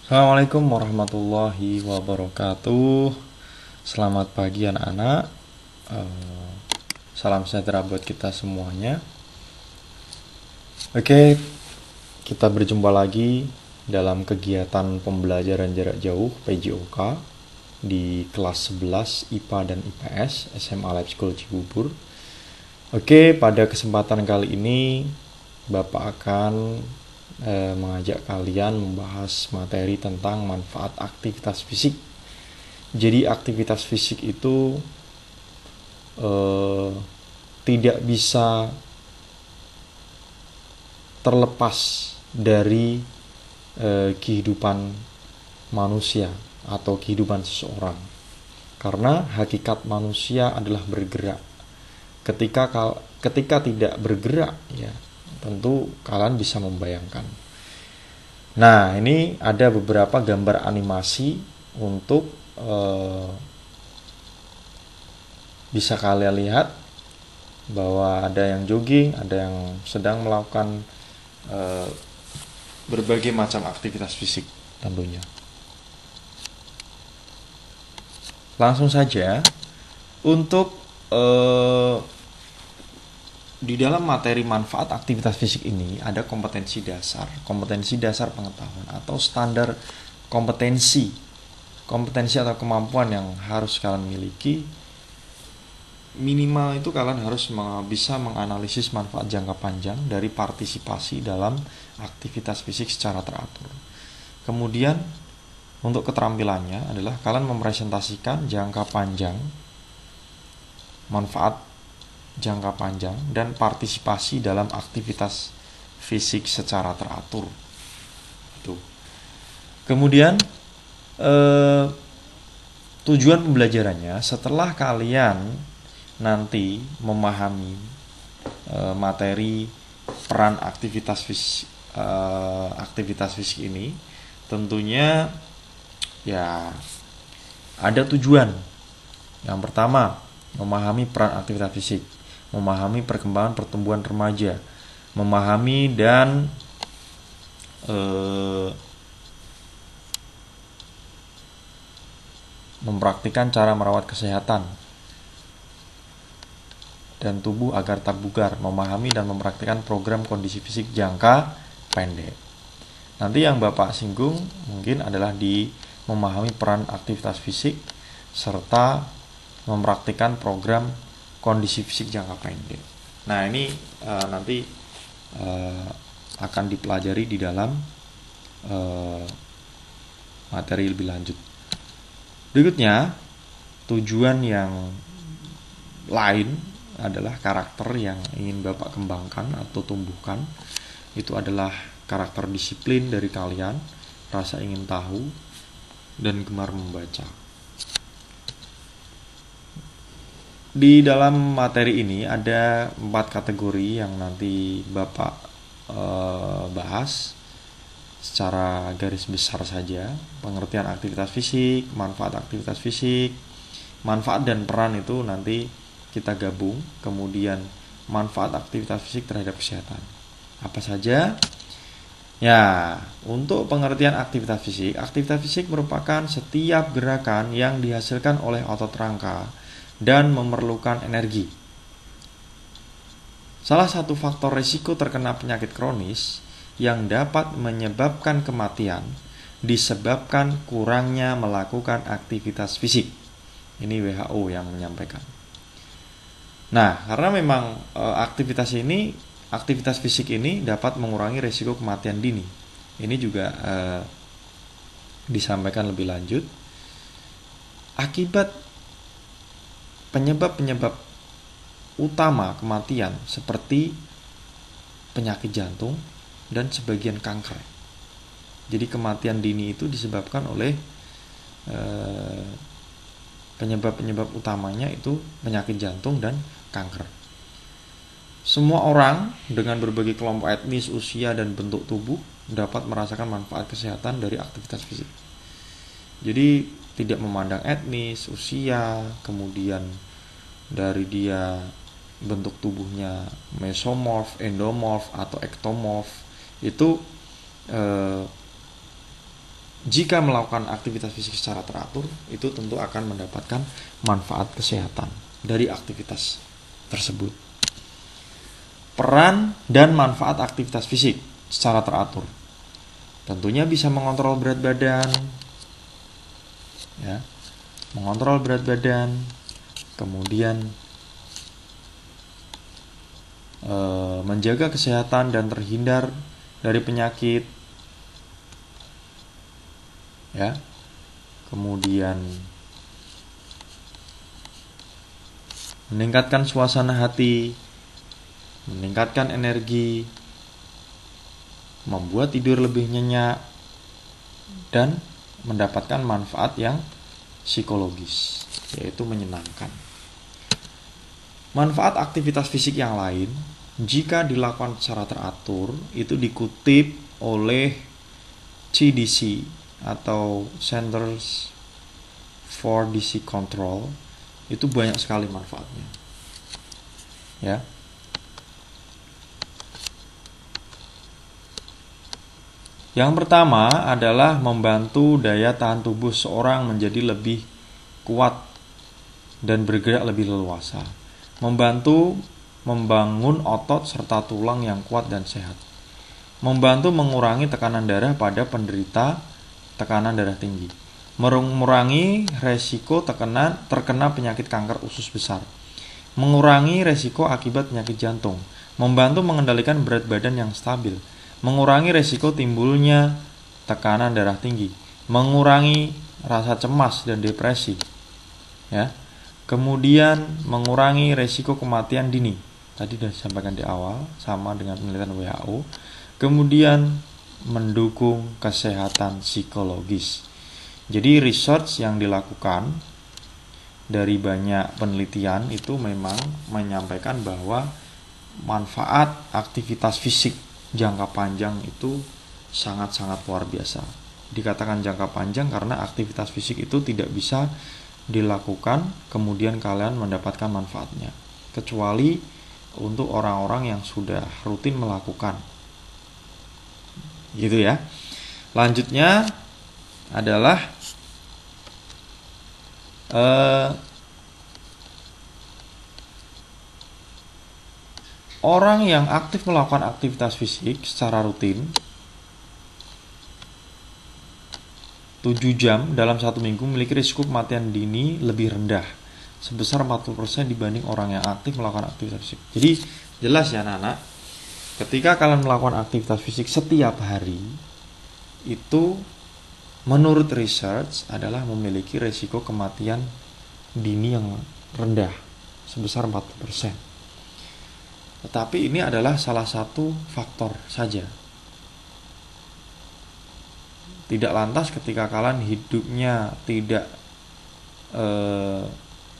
Assalamualaikum warahmatullahi wabarakatuh. Selamat pagi anak-anak. Eh, Salam sejahtera buat kita semuanya. Oke, kita berjumpa lagi dalam kegiatan pembelajaran jarak jauh PJOK di kelas 11 IPA dan IPS SMA Lab School Cibubur. Oke, pada kesempatan kali ini Bapak akan mengajak kalian membahas materi tentang manfaat aktivitas fisik. Jadi aktivitas fisik itu tidak bisa terlepas dari kehidupan manusia atau kehidupan seseorang. Karena hakikat manusia adalah bergerak. Ketika tidak bergerak, ya tentu kalian bisa membayangkan. Nah, ini ada beberapa gambar animasi untuk bisa kalian lihat bahwa ada yang jogging, ada yang sedang melakukan berbagai macam aktivitas fisik tentunya. Langsung saja untuk di dalam materi manfaat aktivitas fisik ini ada kompetensi dasar pengetahuan atau standar kompetensi atau kemampuan yang harus kalian miliki. Minimal itu kalian harus bisa menganalisis manfaat jangka panjang dari partisipasi dalam aktivitas fisik secara teratur. Kemudian untuk keterampilannya adalah kalian mempresentasikan jangka panjang, manfaat jangka panjang dan partisipasi dalam aktivitas fisik secara teratur. Itu. Kemudian tujuan pembelajarannya setelah kalian nanti memahami materi peran aktivitas fisik ini, tentunya ya ada tujuan. Yang pertama, memahami peran aktivitas fisik, memahami perkembangan pertumbuhan remaja, memahami dan mempraktikkan cara merawat kesehatan dan tubuh agar tak bugar, memahami dan mempraktikkan program kondisi fisik jangka pendek. Nanti yang Bapak singgung mungkin adalah di memahami peran aktivitas fisik serta mempraktikkan program kondisi fisik jangka pendek. Nah, ini nanti akan dipelajari di dalam materi lebih lanjut. Berikutnya, tujuan yang lain adalah karakter yang ingin Bapak kembangkan atau tumbuhkan. Itu adalah karakter disiplin dari kalian, rasa ingin tahu, dan gemar membaca. Di dalam materi ini ada 4 kategori yang nanti Bapak bahas secara garis besar saja. Pengertian aktivitas fisik, manfaat aktivitas fisik, manfaat dan peran itu nanti kita gabung. Kemudian manfaat aktivitas fisik terhadap kesehatan. Apa saja? Ya, untuk pengertian aktivitas fisik merupakan setiap gerakan yang dihasilkan oleh otot rangka dan memerlukan energi. Salah satu faktor risiko terkena penyakit kronis yang dapat menyebabkan kematian disebabkan kurangnya melakukan aktivitas fisik. Ini WHO yang menyampaikan. Nah, karena memang aktivitas fisik ini dapat mengurangi risiko kematian dini. Ini juga disampaikan lebih lanjut. Akibat penyebab utama kematian seperti penyakit jantung dan sebagian kanker. Jadi kematian dini itu disebabkan oleh penyebab utamanya itu penyakit jantung dan kanker. Semua orang dengan berbagai kelompok etnis, usia, dan bentuk tubuh dapat merasakan manfaat kesehatan dari aktivitas fisik. Jadi tidak memandang etnis, usia, kemudian dari dia bentuk tubuhnya mesomorf, endomorf, atau ektomorf, itu jika melakukan aktivitas fisik secara teratur, itu tentu akan mendapatkan manfaat kesehatan dari aktivitas tersebut. Peran dan manfaat aktivitas fisik secara teratur. Tentunya bisa mengontrol berat badan, ya, mengontrol berat badan, kemudian menjaga kesehatan dan terhindar dari penyakit, ya, kemudian meningkatkan suasana hati, meningkatkan energi, membuat tidur lebih nyenyak, dan mendapatkan manfaat yang psikologis, yaitu menyenangkan. Manfaat aktivitas fisik yang lain jika dilakukan secara teratur itu dikutip oleh CDC atau Centers for Disease Control, itu banyak sekali manfaatnya, ya. Yang pertama adalah membantu daya tahan tubuh seorang menjadi lebih kuat dan bergerak lebih leluasa. Membantu membangun otot serta tulang yang kuat dan sehat. Membantu mengurangi tekanan darah pada penderita tekanan darah tinggi. Mengurangi resiko terkena penyakit kanker usus besar. Mengurangi resiko akibat penyakit jantung. Membantu mengendalikan berat badan yang stabil. Mengurangi resiko timbulnya tekanan darah tinggi. Mengurangi rasa cemas dan depresi, ya. Kemudian mengurangi resiko kematian dini. Tadi sudah disampaikan di awal, sama dengan penelitian WHO. Kemudian mendukung kesehatan psikologis. Jadi research yang dilakukan dari banyak penelitian itu memang menyampaikan bahwa manfaat aktivitas fisik jangka panjang itu sangat-sangat luar biasa. Dikatakan jangka panjang karena aktivitas fisik itu tidak bisa dilakukan kemudian kalian mendapatkan manfaatnya, kecuali untuk orang-orang yang sudah rutin melakukan, gitu ya. Lanjutnya adalah orang yang aktif melakukan aktivitas fisik secara rutin 7 jam dalam 1 minggu memiliki risiko kematian dini lebih rendah sebesar 40% dibanding orang yang aktif melakukan aktivitas fisik. Jadi jelas ya anak-anak, ketika kalian melakukan aktivitas fisik setiap hari itu menurut research adalah memiliki risiko kematian dini yang rendah sebesar 40%. Tetapi ini adalah salah satu faktor saja. Tidak lantas ketika kalian hidupnya tidak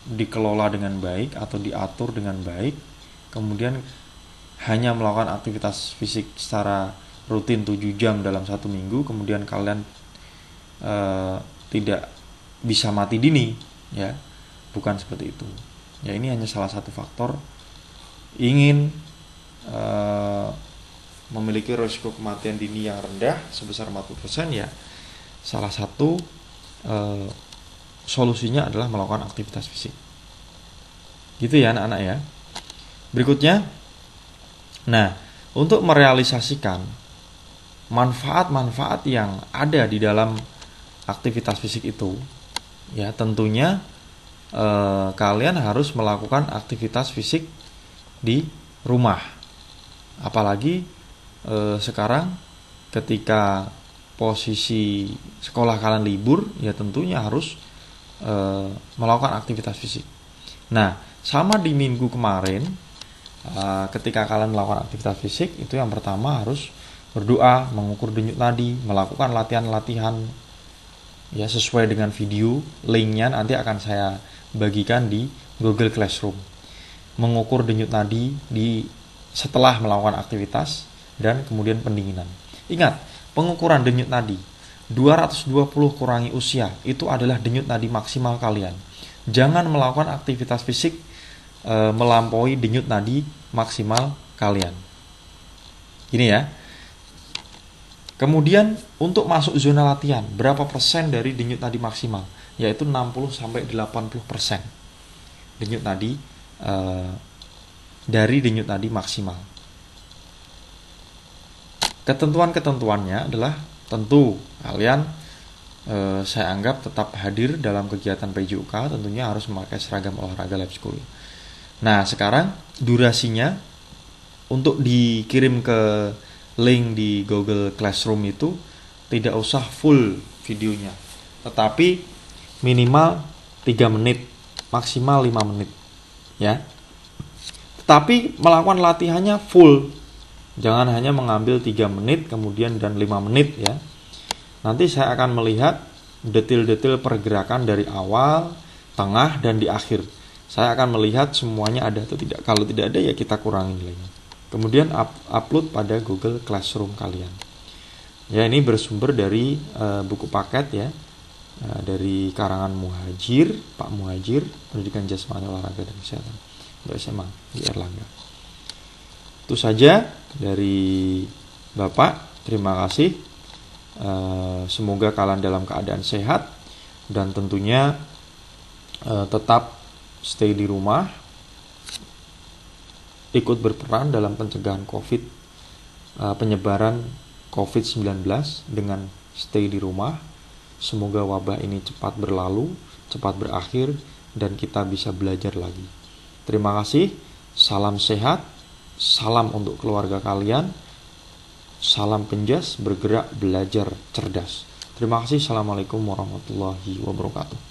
dikelola dengan baik atau diatur dengan baik, kemudian hanya melakukan aktivitas fisik secara rutin 7 jam dalam 1 minggu, kemudian kalian tidak bisa mati dini, ya, bukan seperti itu. Ya, ini hanya salah satu faktor. Ingin memiliki risiko kematian dini yang rendah sebesar 40%, ya salah satu solusinya adalah melakukan aktivitas fisik. Gitu ya anak-anak ya. Berikutnya, nah, untuk merealisasikan manfaat-manfaat yang ada di dalam aktivitas fisik itu, ya tentunya kalian harus melakukan aktivitas fisik di rumah. Apalagi sekarang ketika posisi sekolah kalian libur, ya tentunya harus melakukan aktivitas fisik. Nah, sama di minggu kemarin, ketika kalian melakukan aktivitas fisik, itu yang pertama harus berdoa, mengukur denyut nadi, melakukan latihan-latihan, ya sesuai dengan video. Linknya nanti akan saya bagikan di Google Classroom. Mengukur denyut nadi setelah melakukan aktivitas dan kemudian pendinginan. Ingat, pengukuran denyut nadi 220 kurangi usia itu adalah denyut nadi maksimal kalian. Jangan melakukan aktivitas fisik melampaui denyut nadi maksimal kalian. Gini ya. Kemudian untuk masuk zona latihan, berapa persen dari denyut nadi maksimal? Yaitu 60-80% denyut nadi dari denyut nadi maksimal. Ketentuan-ketentuannya adalah tentu kalian saya anggap tetap hadir dalam kegiatan PJUK, tentunya harus memakai seragam olahraga lab school. Nah, sekarang durasinya untuk dikirim ke link di Google Classroom itu tidak usah full videonya, tetapi minimal 3 menit, maksimal 5 menit ya. Tetapi melakukan latihannya full. Jangan hanya mengambil 3 menit kemudian dan 5 menit ya. Nanti saya akan melihat detail-detail pergerakan dari awal, tengah, dan di akhir. Saya akan melihat semuanya ada atau tidak. Kalau tidak ada ya kita kurangi nilainya. Kemudian upload pada Google Classroom kalian. Ya, ini bersumber dari buku paket ya, dari karangan Muhajir, Pak Muhajir, Pendidikan Jasmani Olahraga dan Kesehatan untuk SMA di Erlangga. Itu saja dari Bapak. Terima kasih. Semoga kalian dalam keadaan sehat dan tentunya tetap stay di rumah, ikut berperan dalam pencegahan penyebaran COVID-19 dengan stay di rumah. Semoga wabah ini cepat berlalu, cepat berakhir, dan kita bisa belajar lagi. Terima kasih, salam sehat, salam untuk keluarga kalian, salam Penjas, bergerak, belajar, cerdas. Terima kasih, assalamualaikum warahmatullahi wabarakatuh.